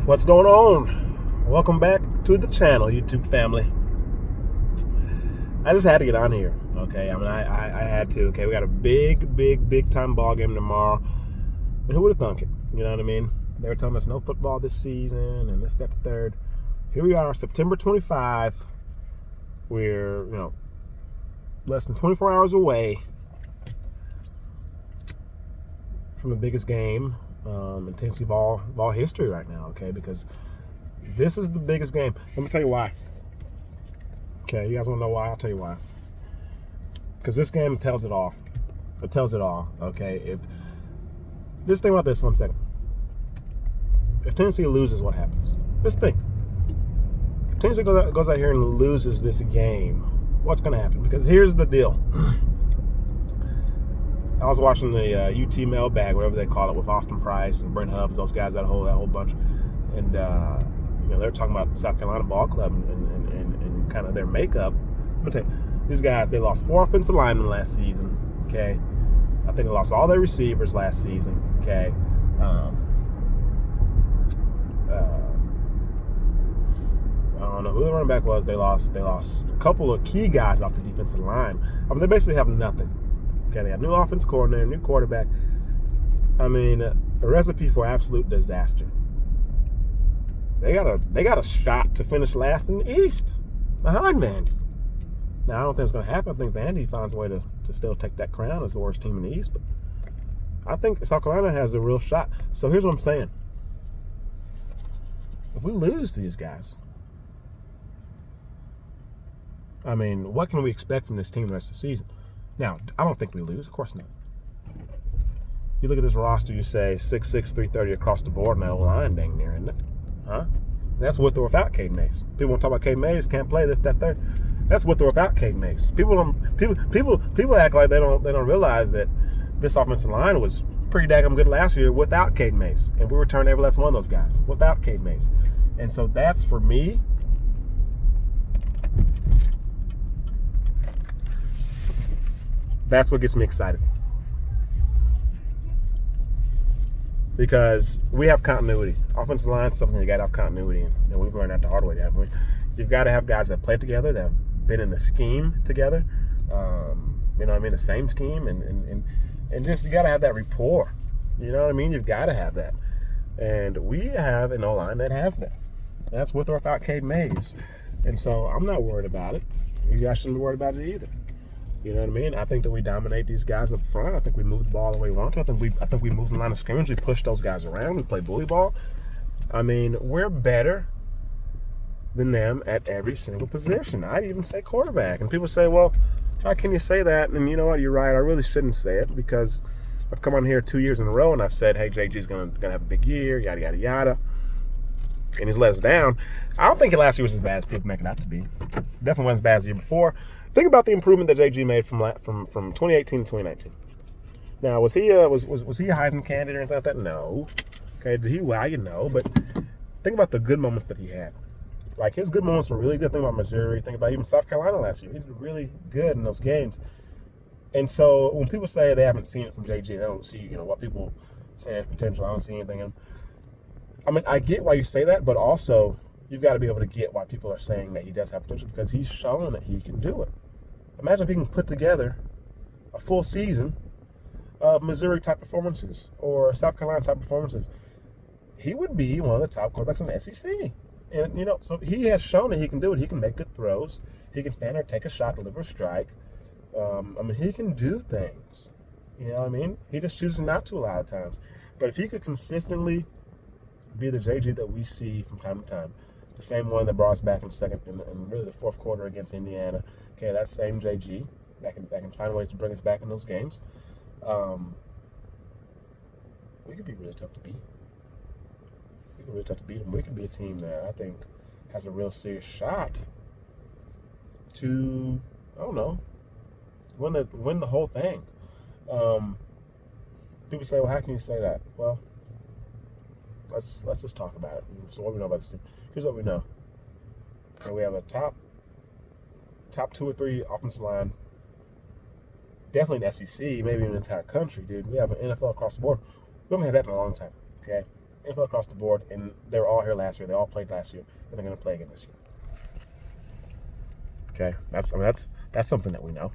What's going on? Welcome back to the channel, YouTube family. I just had to get on here, okay? I had to, okay? We got a big time ball game tomorrow. And who would have thunk it? You know what I mean? They were telling us no football this season and this, that, the third. Here we are, September 25. We're, less than 24 hours away from the biggest game in Tennessee ball history right now, okay? Because this is the biggest game. Let me tell you why. Okay, you guys want to know why? I'll tell you why. Because this game tells it all. It tells it all, okay? Just think about this 1 second. If Tennessee loses, what happens? Just think. If Tennessee goes out here and loses this game, what's going to happen? Because here's the deal. I was watching the UT mailbag, whatever they call it, with Austin Price and Brent Hubbs, those guys, that whole bunch, and they're talking about South Carolina Ball Club and kind of their makeup. I'm gonna tell you, these guys, they lost 4 offensive linemen last season. Okay, I think they lost all their receivers last season. Okay, I don't know who the running back was. They lost a couple of key guys off the defensive line. I mean, they basically have nothing. Okay, they got new offensive coordinator, new quarterback. I mean, a recipe for absolute disaster. They got a shot to finish last in the East behind Vandy. Now, I don't think it's going to happen. I think Vandy finds a way to still take that crown as the worst team in the East. But I think South Carolina has a real shot. So here's what I'm saying. If we lose to these guys, I mean, what can we expect from this team the rest of the season? Now, I don't think we lose. Of course not. You look at this roster, you say 6'6", 330 across the board, and that line dang near, isn't it? Huh? That's with or without Cade Mays. People want to talk about Cade Mays, can't play this, that, third. That's with or without Cade Mays. People act like they don't realize that this offensive line was pretty daggum good last year without Cade Mays, and we returned every last one of those guys without Cade Mays. And so that's, for me, that's what gets me excited. Because we have continuity. Offensive line is something you got to have continuity in. And we've learned that the hard way, haven't we? You've got to have guys that play together, that have been in the scheme together. You know what I mean? The same scheme. And just you got to have that rapport. You know what I mean? You've got to have that. And we have an O-line that has that. That's with or without Cade Mays. And so I'm not worried about it. You guys shouldn't be worried about it either. You know what I mean? I think that we dominate these guys up front. I think we move the ball the way we want to. I think we move the line of scrimmage. We push those guys around. We play bully ball. I mean, we're better than them at every single position. I'd even say quarterback. And people say, well, how can you say that? And you know what? You're right. I really shouldn't say it because I've come on here 2 years in a row and I've said, hey, JG's gonna have a big year, yada, yada, yada. And he's let us down. I don't think last year was as bad as people make it out to be. Definitely wasn't as bad as the year before. Think about the improvement that JG made from 2018 to 2019. Now, was he a Heisman candidate or anything like that? No. Okay, did he wow you? No. But think about the good moments that he had. Like, his good moments were really good. Think about Missouri. Think about even South Carolina last year. He did really good in those games. And so when people say they haven't seen it from JG, they don't see what people say as potential. I don't see anything in him. I mean, I get why you say that, but also you've got to be able to get why people are saying that he does have potential because he's shown that he can do it. Imagine if he can put together a full season of Missouri-type performances or South Carolina-type performances. He would be one of the top quarterbacks in the SEC. And, so he has shown that he can do it. He can make good throws. He can stand there, take a shot, deliver a strike. He can do things. You know what I mean? He just chooses not to a lot of times. But if he could consistently be the JG that we see from time to time, the same one that brought us back in really the fourth quarter against Indiana. Okay, that same JG that can find ways to bring us back in those games. We could be really tough to beat. Them. We could be a team that I think has a real serious shot to, I don't know, win the whole thing. People say, well, how can you say that? Well, let's just talk about it. So what do we know about this team? Here's what we know. Okay, we have a top 2 or 3 offensive line. Definitely in the SEC, maybe in the entire country, dude. We have an NFL across the board. We haven't had that in a long time, okay? info across the board, and they were all here last year. They all played last year, and they're going to play again this year. Okay, that's something that we know.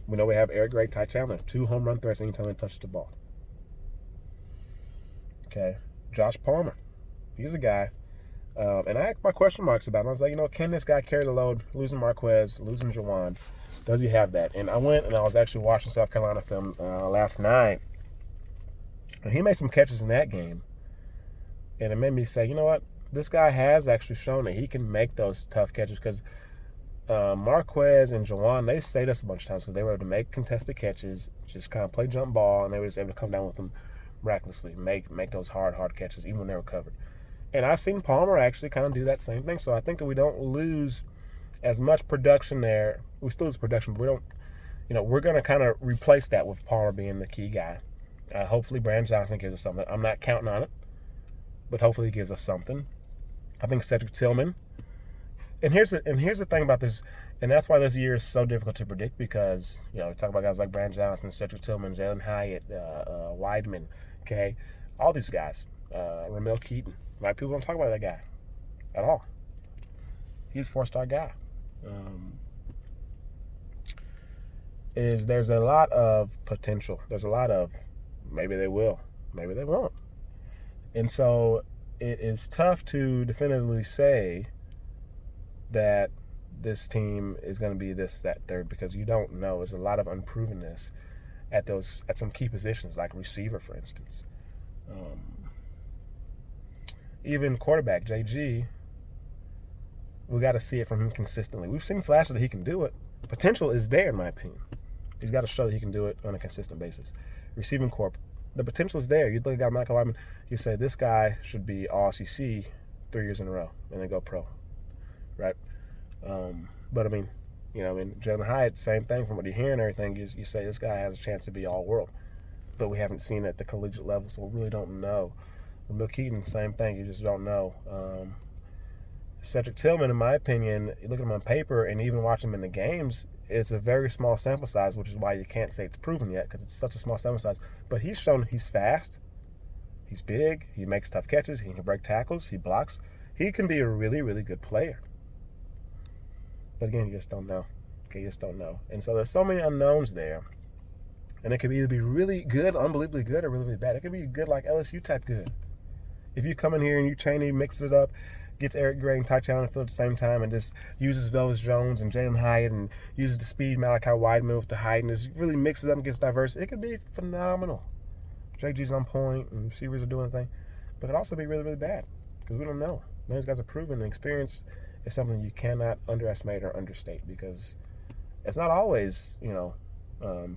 We know we have Eric Gray, Ty Chandler, 2 home run threats anytime they touch the ball. Okay, Josh Palmer, he's a guy, and I had my question marks about him. I was like, can this guy carry the load? Losing Marquez, losing Juwan, does he have that? And I went and I was actually watching South Carolina film last night, and he made some catches in that game, and it made me say, you know what? This guy has actually shown that he can make those tough catches, because Marquez and Juwan, they saved us a bunch of times because they were able to make contested catches, just kind of play jump ball, and they were just able to come down with them miraculously, make those hard catches even when they were covered. And I've seen Palmer actually kind of do that same thing. So I think that we don't lose as much production there. We still lose production, but we don't, we're going to kind of replace that with Palmer being the key guy. Hopefully Brandon Johnson gives us something. I'm not counting on it, but hopefully he gives us something. I think Cedric Tillman. And here's the thing about this, and that's why this year is so difficult to predict, because we talk about guys like Brandon Johnson, Cedric Tillman, Jalen Hyatt, Weidman, okay, all these guys, Ramel Keaton, right? People don't talk about that guy at all. He's a 4-star guy. There's a lot of potential. There's a lot of maybe they will, maybe they won't, and so it is tough to definitively say that this team is going to be this, that, third, because you don't know. There's a lot of unprovenness at some key positions, like receiver, for instance. Even quarterback, JG, we got to see it from him consistently. We've seen flashes that he can do it. Potential is there, in my opinion. He's got to show that he can do it on a consistent basis. Receiving corp, the potential is there. You look at a guy, Michael Weidman, you say this guy should be All-SEC 3 years in a row and then go pro. Right, but Jalen Hyatt, same thing from what you hear and everything. You say this guy has a chance to be all-world, but we haven't seen it at the collegiate level, so we really don't know. Bill Keaton, same thing. You just don't know. Cedric Tillman, in my opinion, you look at him on paper and even watch him in the games, it's a very small sample size, which is why you can't say it's proven yet, because it's such a small sample size. But he's shown he's fast, he's big, he makes tough catches, he can break tackles, he blocks. He can be a really, really good player. But again, you just don't know. Okay, you just don't know. And so there's so many unknowns there. And it could either be really good, unbelievably good, or really, really bad. It could be good like LSU type good. If you come in here and you Chaney mixes it up, gets Eric Gray and Ty Chandler at the same time, and just uses Velvis Jones and Jalen Hyatt, and uses the speed Malachi Weidman with the height, and just really mixes up and gets diverse, it could be phenomenal. JG's on point, and receivers are doing the thing. But it could also be really, really bad, because we don't know. Those guys are proven, and experience is something you cannot underestimate or understate, because it's not always,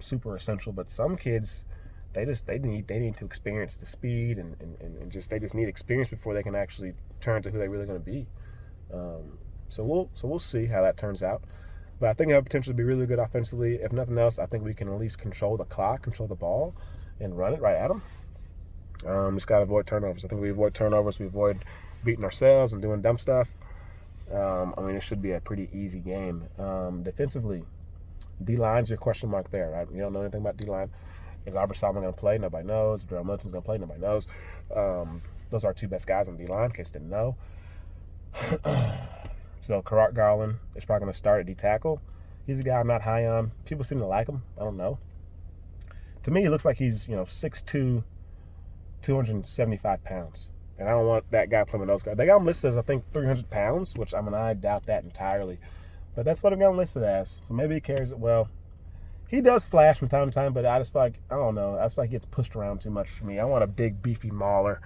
super essential. But some kids, they need to experience the speed and they just need experience before they can actually turn to who they're really going to be. So we'll see how that turns out. But I think it has potential to be really good offensively. If nothing else, I think we can at least control the clock, control the ball, and run it right at them. Just got to avoid turnovers. I think we avoid turnovers. We avoid beating ourselves and doing dumb stuff. It should be a pretty easy game. Defensively, D-line's your question mark there, right? You don't know anything about D-line. Is Albert Salmon going to play? Nobody knows. Darrell Milton's going to play? Nobody knows. Those are our 2 best guys on D-line, in case you didn't know. So Karat Garland is probably going to start at D-tackle. He's a guy I'm not high on. People seem to like him. I don't know. To me, he looks like he's 6'2", 275 pounds. And I don't want that guy playing with those guys. They got him listed as, I think, 300 pounds, which I doubt that entirely. But that's what I'm going to list it as. So maybe he carries it well. He does flash from time to time, but I just feel like, I don't know, I just feel like he gets pushed around too much for me. I want a big, beefy mauler.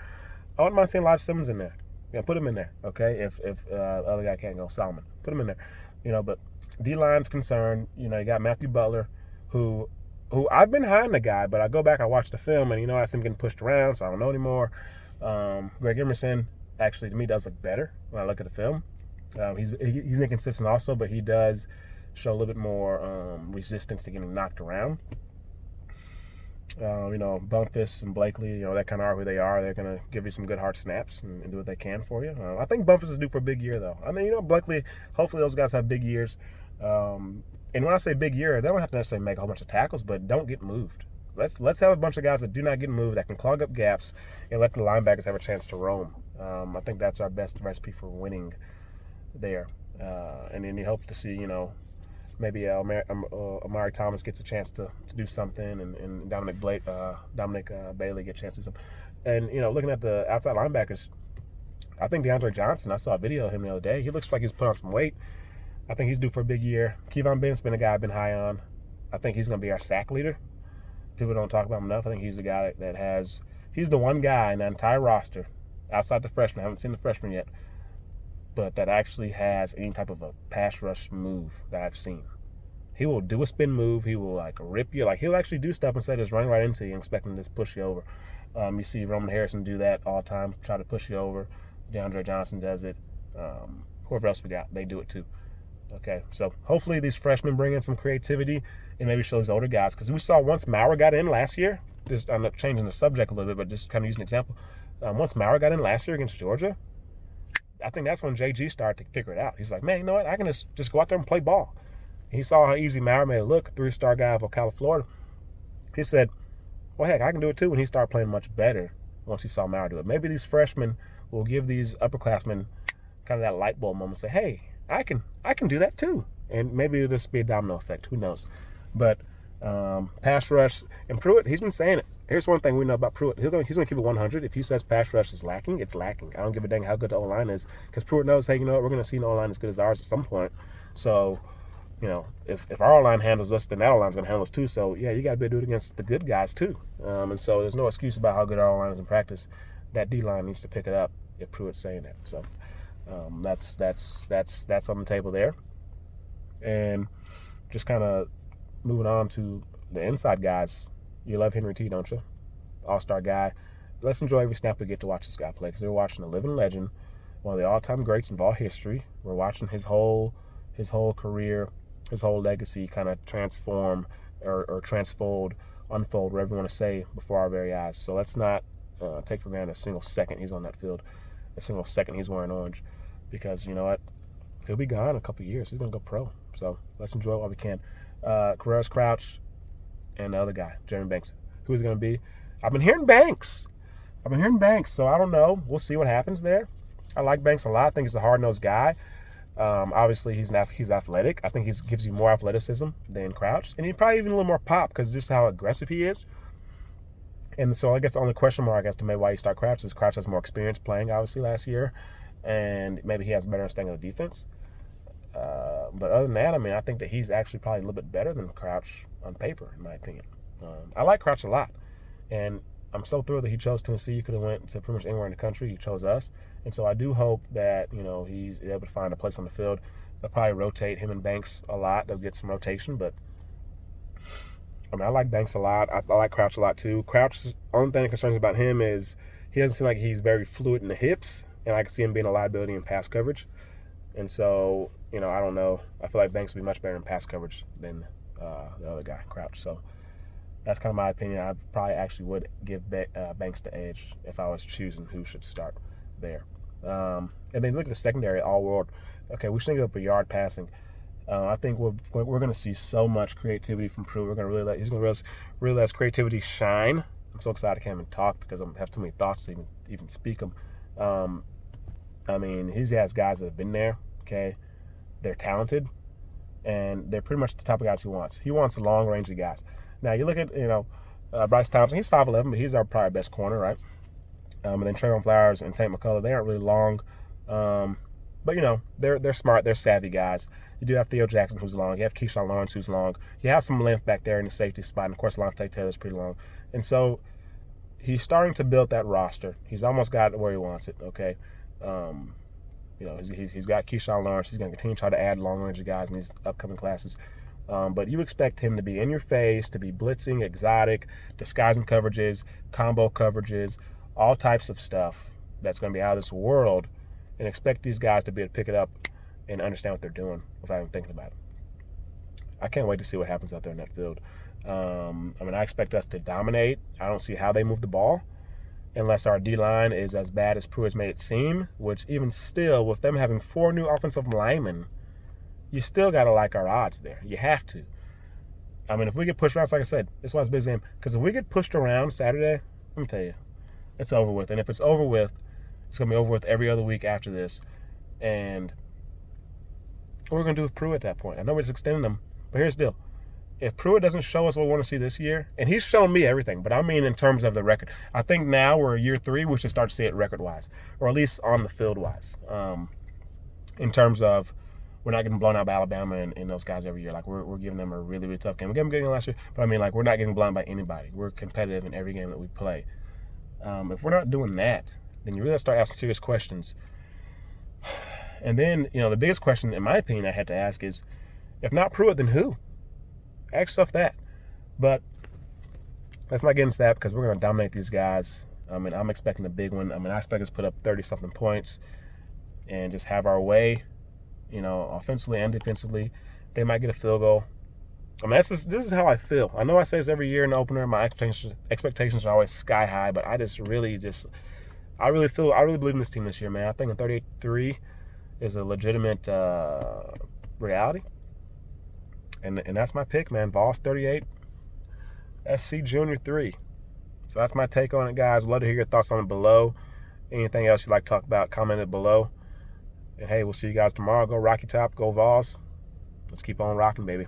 I wouldn't mind seeing Elijah Simmons in there. Put him in there, okay? If the other guy can't go, Solomon. Put him in there. But D-line's concerned. You got Matthew Butler, who I've been high on the guy, but I go back, I watch the film, and I see him getting pushed around, so I don't know anymore. Greg Emerson, actually, to me, does look better when I look at the film. He's inconsistent also, but he does show a little bit more resistance to getting knocked around. Bumpus and Blakely, that kind of are who they are. They're going to give you some good hard snaps and do what they can for you. I think Bumpus is due for a big year, though. Blakely, hopefully those guys have big years. And when I say big year, they don't have to necessarily make a whole bunch of tackles, but don't get moved. Let's have a bunch of guys that do not get moved, that can clog up gaps, and let the linebackers have a chance to roam. I think that's our best recipe for winning there. And then you hope to see, maybe Amari Thomas gets a chance to do something, and Dominic Bailey get a chance to do something. And, looking at the outside linebackers, I think DeAndre Johnson, I saw a video of him the other day. He looks like he's put on some weight. I think he's due for a big year. Kevon Ben's been a guy I've been high on. I think he's going to be our sack leader. People don't talk about him enough. I think he's the guy he's the one guy in the entire roster, outside the freshman, I haven't seen the freshman yet, but that actually has any type of a pass rush move that I've seen. He will do a spin move. He will rip you. He'll actually do stuff instead of just running right into you and expecting to just push you over. You see Roman Harrison do that all the time, try to push you over. DeAndre Johnson does it. Whoever else we got, they do it too. Okay, so hopefully these freshmen bring in some creativity and maybe show these older guys. Because we saw once Maurer got in last year, I'm not changing the subject a little bit, but just kind of using an example. Once Maurer got in last year against Georgia, I think that's when JG started to figure it out. He's like, man, you know what? I can just go out there and play ball. He saw how easy Maurer made it look, 3-star guy of Ocala, Florida. He said, well, heck, I can do it too, when he started playing much better once he saw Maurer do it. Maybe these freshmen will give these upperclassmen kind of that light bulb moment, say, hey, I can do that too. And maybe this will be a domino effect. Who knows? But pass rush, and Pruitt, he's been saying it. Here's one thing we know about Pruitt. He's going to keep it 100. If he says pass rush is lacking, it's lacking. I don't give a dang how good the O-line is, because Pruitt knows, hey, you know what? We're going to see an O-line as good as ours at some point. So, if our O-line handles us, then that O-line's going to handle us too. So, yeah, you got to be able to do it against the good guys too. And so there's no excuse about how good our O-line is in practice. That D-line needs to pick it up if Pruitt's saying that. So that's on the table there. And just kind of moving on to the inside guys. You love Henry T, don't you? All-star guy. Let's enjoy every snap we get to watch this guy play, because we're watching a living legend, one of the all-time greats in ball history. We're watching his whole career, his whole legacy kind of transform or transfold, unfold, whatever you want to say, before our very eyes. So let's not take for granted a single second he's on that field, a single second he's wearing orange, because you know what? He'll be gone in a couple of years. He's going to go pro. So let's enjoy it while we can. Carreras Crouch and the other guy, Jeremy Banks. Who is it going to be? I've been hearing Banks, so I don't know. We'll see what happens there. I like Banks a lot. I think he's a hard-nosed guy. Obviously, he's athletic. I think he gives you more athleticism than Crouch. And he's probably even a little more pop, because just how aggressive he is. And so I guess the only question mark as to maybe why you start Crouch is Crouch has more experience playing, obviously, last year. And maybe he has a better understanding of the defense. But other than that, I think that he's actually probably a little bit better than Crouch on paper, in my opinion. I like Crouch a lot. And I'm so thrilled that he chose Tennessee. He could have went to pretty much anywhere in the country. He chose us. And so I do hope that, he's able to find a place on the field. They'll probably rotate him and Banks a lot. They'll get some rotation. But, I like Banks a lot. I like Crouch a lot, too. Crouch's only thing that concerns me about him is he doesn't seem like he's very fluid in the hips. And I can see him being a liability in pass coverage. And so, I don't know. I feel like Banks would be much better in pass coverage than the other guy, Crouch. So that's kind of my opinion. I probably actually would give Banks the edge if I was choosing who should start there. And then look at the secondary, all world. Okay, we should give up a yard passing. I think we're going to see so much creativity from Pruitt. He's going to really let his creativity shine. I'm so excited I can't even talk because I have too many thoughts to even speak them. He has guys that have been there. Okay, they're talented, and they're pretty much the type of guys he wants. He wants long-range guys. Now, you look at, Bryce Thompson. He's 5'11", but he's our probably best corner, right? And then Trayvon Flowers and Tate McCullough, they aren't really long. But, they're smart. They're savvy guys. You do have Theo Jackson, who's long. You have Keyshawn Lawrence, who's long. You have some length back there in the safety spot. And, of course, Lante Taylor's pretty long. And so he's starting to build that roster. He's almost got it where he wants it, okay? He's got Keyshawn Lawrence. He's going to continue to try to add long-range guys in these upcoming classes. But you expect him to be in your face, to be blitzing, exotic, disguising coverages, combo coverages, all types of stuff that's going to be out of this world, and expect these guys to be able to pick it up and understand what they're doing without even thinking about it. I can't wait to see what happens out there in that field. I expect us to dominate. I don't see how they move the ball unless our D-line is as bad as Pruitt's made it seem, which even still, with them having 4 new offensive linemen, you still got to like our odds there. You have to. I mean, if we get pushed around, like I said, that's why it's a big game. Because if we get pushed around Saturday, let me tell you, it's over with. And if it's over with, it's going to be over with every other week after this. And what we're going to do with Pruitt at that point? I know we're just extending them, but here's the deal. If Pruitt doesn't show us what we want to see this year, and he's shown me everything, but I mean in terms of the record, I think now we're year 3, we should start to see it record-wise, or at least on the field-wise. In terms of we're not getting blown out by Alabama and those guys every year. Like, we're giving them a really, really tough game. We gave them a good game last year, but I mean, like, we're not getting blown by anybody. We're competitive in every game that we play. If we're not doing that, then you really have to start asking serious questions. And then, the biggest question, in my opinion, I had to ask is, if not Pruitt, then who? Ask yourself that. But let's not get into that because we're going to dominate these guys. I mean, I'm expecting a big one. I mean, I expect us to put up 30-something points and just have our way, offensively and defensively. They might get a field goal. I mean, this is how I feel. I know I say this every year in the opener. My expectations are always sky high, but I really believe in this team this year, man. I think a 38-3 is a legitimate reality. And that's my pick, man. Vols 38, SC Junior 3. So that's my take on it, guys. Love to hear your thoughts on it below. Anything else you'd like to talk about, comment it below. And hey, we'll see you guys tomorrow. Go Rocky Top, go Vols. Let's keep on rocking, baby.